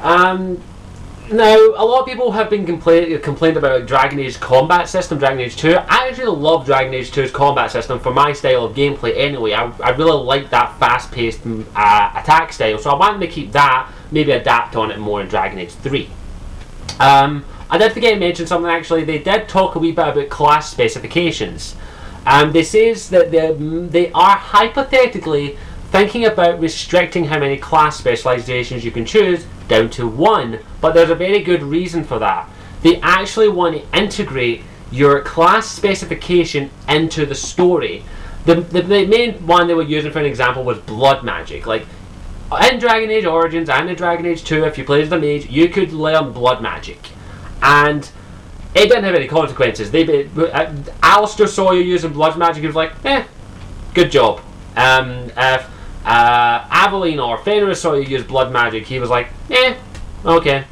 Now, a lot of people have been complained about Dragon Age combat system, Dragon Age 2. I actually love Dragon Age 2's combat system for my style of gameplay anyway. I really like that fast-paced attack style, so I want them to keep that, maybe adapt on it more in Dragon Age 3. I did forget to mention something actually. They did talk a wee bit about class specifications. They says that they are hypothetically thinking about restricting how many class specializations you can choose down to 1, but there's a very good reason for that. They actually want to integrate your class specification into the story. The main one they were using for an example was blood magic. Like in Dragon Age Origins and in Dragon Age 2, if you played as a mage, you could learn blood magic, and it didn't have any consequences. Alistair saw you using blood magic, he was like, good job. If Aveline or Fenris saw you use blood magic, he was like, okay.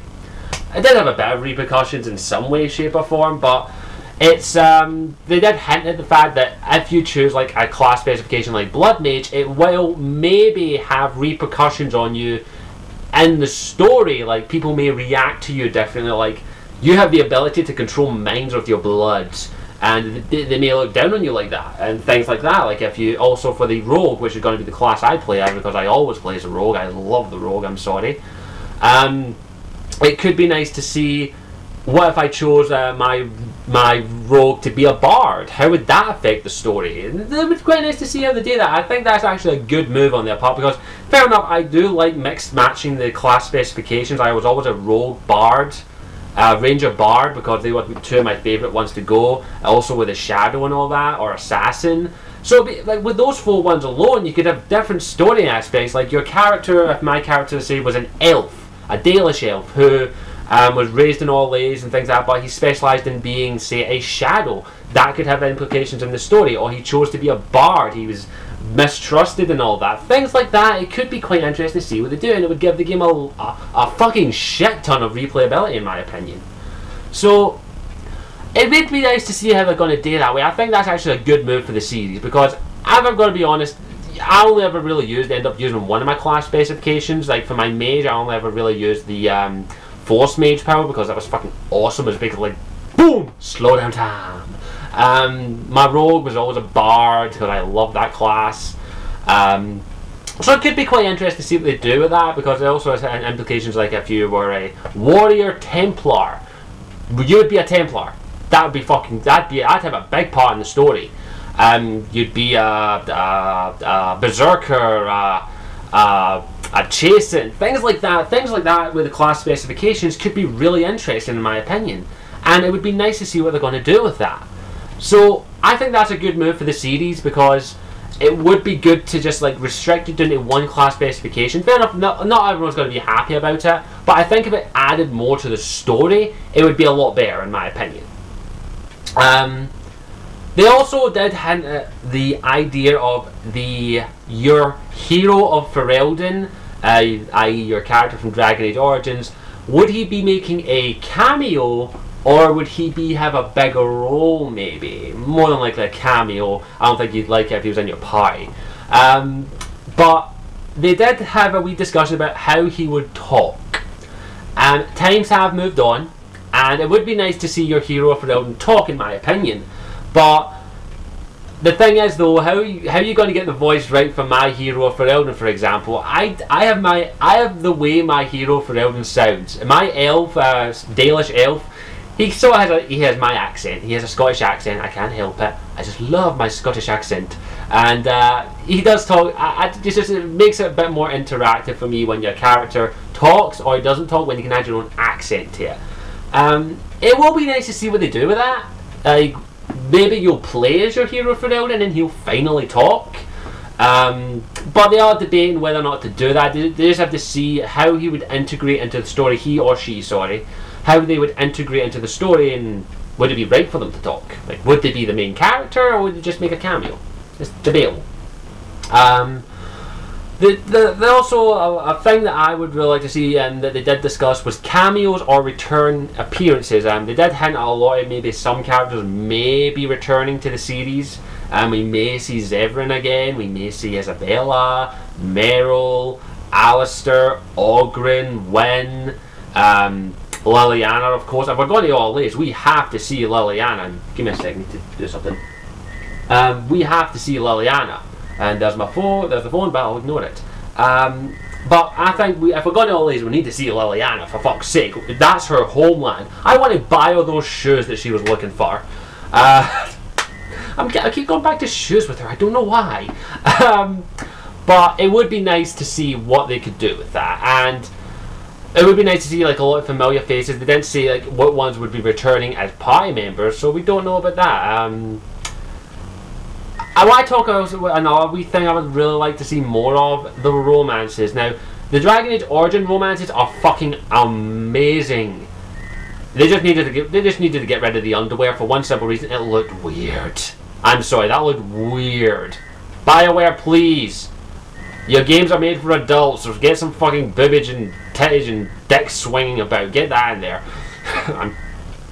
It did have a bit of repercussions in some way, shape or form, but it's they did hint at the fact that if you choose like a class specification like blood mage, it will maybe have repercussions on you in the story. Like people may react to you differently, like you have the ability to control minds with your bloods, and they may look down on you like that, and things like that. Like if you also for the rogue, which is going to be the class I play as, because I always play as a rogue. I love the rogue, I'm sorry. It could be nice to see, what if I chose my rogue to be a bard? How would that affect the story? It would be quite nice to see how they do that. I think that's actually a good move on their part, because fair enough, I do like mixed matching the class specifications. I was always a rogue bard, ranger bard, because they were two of my favourite ones to go. Also with a shadow and all that, or assassin. So like with those 4 ones alone, you could have different story aspects. Like your character, if my character say was an elf, a Dalish elf who was raised in all A's and things like that, but he specialised in being, say, a shadow. That could have implications in the story. Or he chose to be a bard, he was mistrusted and all that. Things like that, it could be quite interesting to see what they do, and it would give the game a fucking shit ton of replayability, in my opinion. So it would be nice to see how they're going to do that way. I think that's actually a good move for the series, because if I'm going to be honest, I only ever really end up using one of my class specifications. Like for my mage, I only ever really used the Force Mage power, because that was fucking awesome. It was basically like, boom, slow down time. My rogue was always a bard, because I love that class. So it could be quite interesting to see what they do with that, because it also has implications like if you were a warrior Templar, you would be a Templar. That would be fucking, I'd have a big part in the story. You'd be a berserker, a chasen, things like that with the class specifications could be really interesting in my opinion, and it would be nice to see what they're going to do with that. So I think that's a good move for the series, because it would be good to just like restrict it down to one class specification. Fair enough, not everyone's going to be happy about it, but I think if it added more to the story, it would be a lot better in my opinion. They also did hint at the idea of your hero of Ferelden, i.e. your character from Dragon Age Origins. Would he be making a cameo, or would he have a bigger role maybe? More than likely a cameo. I don't think you'd like it if he was in your party. But they did have a wee discussion about how he would talk. Times have moved on, and it would be nice to see your hero of Ferelden talk, in my opinion. But the thing is though, how are you going to get the voice right for my hero of Ferelden, for example? I have the way my hero of Ferelden sounds. My elf, Dalish elf, he has my accent. He has a Scottish accent. I can't help it. I just love my Scottish accent, and he does talk. It makes it a bit more interactive for me when your character talks, or he doesn't talk, when you can add your own accent to it. It will be nice to see what they do with that. Maybe you'll play as your hero for Ferelden and he'll finally talk. But they are debating whether or not to do that. They just have to see how he would integrate into the story, he or she, sorry. How they would integrate into the story, and would it be right for them to talk? Like, would they be the main character, or would they just make a cameo? It's debatable. Also, a thing that I would really like to see, and that they did discuss, was cameos or return appearances. They did hint at a lot of maybe some characters may be returning to the series. We may see Zevran again, we may see Isabella, Meryl, Alistair, Ogren, Wynn, Liliana, of course. If we're going to all these, we have to see Liliana. Give me a second to do something. We have to see Liliana. And there's my phone, there's the phone, but I'll ignore it. But I think if we're going to all these, we need to see Liliana, for fuck's sake. That's her homeland. I want to buy all those shoes that she was looking for. I keep going back to shoes with her, I don't know why. But it would be nice to see what they could do with that. And it would be nice to see like a lot of familiar faces. They didn't say like what ones would be returning as party members, so we don't know about that. I want to talk about another wee thing I would really like to see more of, the romances. Now, the Dragon Age Origin romances are fucking amazing. They just needed to get rid of the underwear for one simple reason: it looked weird. I'm sorry, that looked weird. BioWare, please. Your games are made for adults, so get some fucking boobage and titties and dicks swinging about. Get that in there. I'm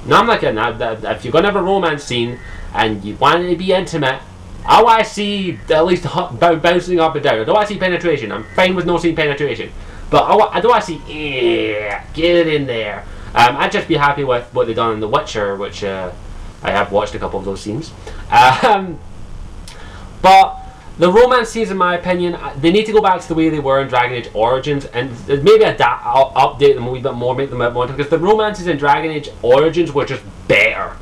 not kidding. If you're going to have a romance scene and you want it to be intimate, I want to see at least bouncing up and down. I don't want to see penetration. I'm fine with no seeing penetration. But I don't want to see, get it in there. I'd just be happy with what they've done in The Witcher, which I have watched a couple of those scenes. But the romance scenes, in my opinion, they need to go back to the way they were in Dragon Age Origins, and maybe update them a wee bit more, make them a bit more, because the romances in Dragon Age Origins were just better.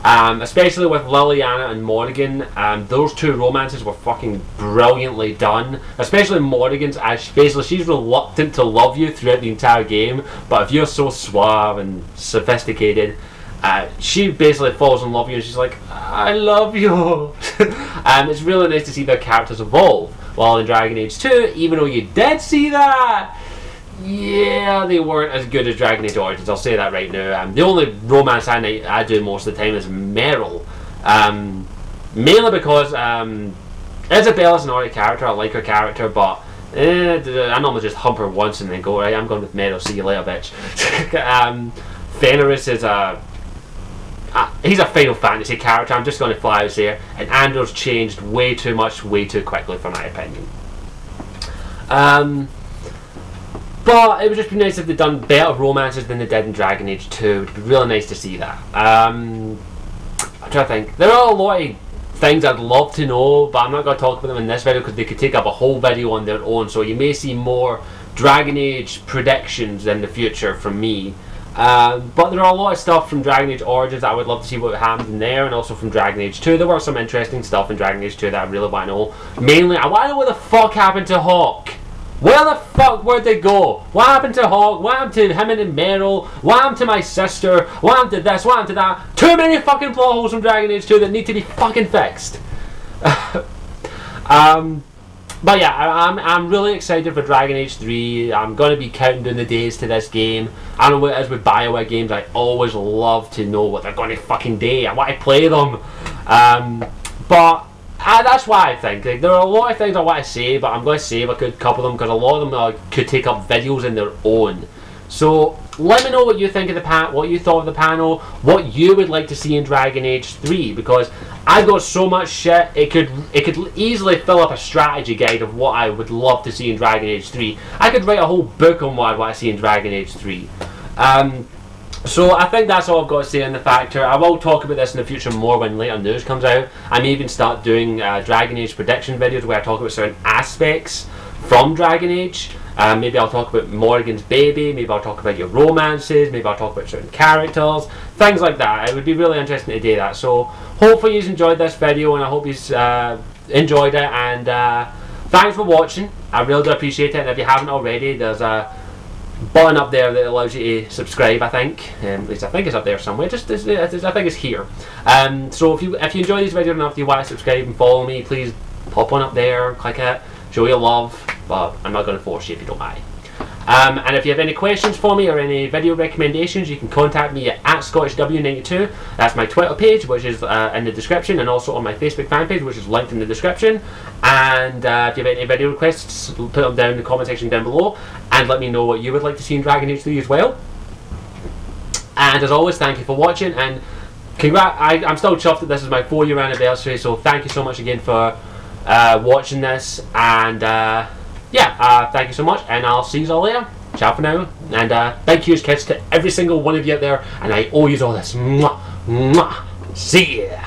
Especially with Liliana and Morrigan. Those two romances were fucking brilliantly done. Especially Morrigan's, as basically she's reluctant to love you throughout the entire game, but if you're so suave and sophisticated, she basically falls in love with you and she's like, I love you. It's really nice to see their characters evolve. While in Dragon Age 2, even though you did see that, yeah, they weren't as good as Dragon Age Origins, I'll say that right now. The only romance I do most of the time is Meryl. Mainly because Isabella's an alright character, I like her character, but I normally just hump her once and then go, right, I'm going with Meryl, see you later, bitch. Fenris is he's a Final Fantasy character, I'm just going to fly out here, and Andor's changed way too much, way too quickly, for my opinion. But it would just be nice if they'd done better romances than they did in Dragon Age 2. It would be really nice to see that. I'm trying to think. There are a lot of things I'd love to know, but I'm not going to talk about them in this video because they could take up a whole video on their own. So you may see more Dragon Age predictions in the future from me. But there are a lot of stuff from Dragon Age Origins that I would love to see what happens in there, and also from Dragon Age 2. There were some interesting stuff in Dragon Age 2 that I really want to know. Mainly, I want to know what the fuck happened to Hawk. Where the fuck where'd they go? What happened to Hawk? What happened to him and Meryl? What happened to my sister? What happened to this? What happened to that? Too many fucking plot holes from Dragon Age 2 that need to be fucking fixed. But yeah, I'm really excited for Dragon Age 3. I'm going to be counting down the days to this game. I don't know what it is with Bioware games. I always love to know what they're going to fucking do. I want to play them. But that's why I think. Like, there are a lot of things I want to say, but I'm going to save a good couple of them because a lot of them could take up videos in their own. So let me know what you think of the what you thought of the panel, what you would like to see in Dragon Age 3, because I've got so much shit. It could easily fill up a strategy guide of what I would love to see in Dragon Age 3. I could write a whole book on what I want to see in Dragon Age 3. So I think that's all I've got to say on the factor. I will talk about this in the future more when later news comes out. I may even start doing Dragon Age prediction videos where I talk about certain aspects from Dragon Age. Maybe I'll talk about Morrigan's baby, maybe I'll talk about your romances, maybe I'll talk about certain characters, things like that. It would be really interesting to do that. So hopefully you've enjoyed this video, and I hope you've enjoyed it, and thanks for watching. I really do appreciate it, and if you haven't already, there's a button up there that allows you to subscribe, I think. At least I think it's up there somewhere. I think it's here. So if you enjoy these videos enough, you want to subscribe and follow me, please pop on up there, click it, show your love, but I'm not going to force you if you don't mind. And if you have any questions for me or any video recommendations, you can contact me at ScottishW92. That's my Twitter page, which is in the description, and also on my Facebook fan page, which is linked in the description. And if you have any video requests, put them down in the comment section down below, and let me know what you would like to see in Dragon Age 3 as well. And as always, thank you for watching, and I'm still chuffed that this is my 4-year anniversary, so thank you so much again for watching this, and yeah, thank you so much, and I'll see you all later. Ciao for now, and thank you, kids, to every single one of you out there, and I owe you all this. Mwah, mwah. See ya.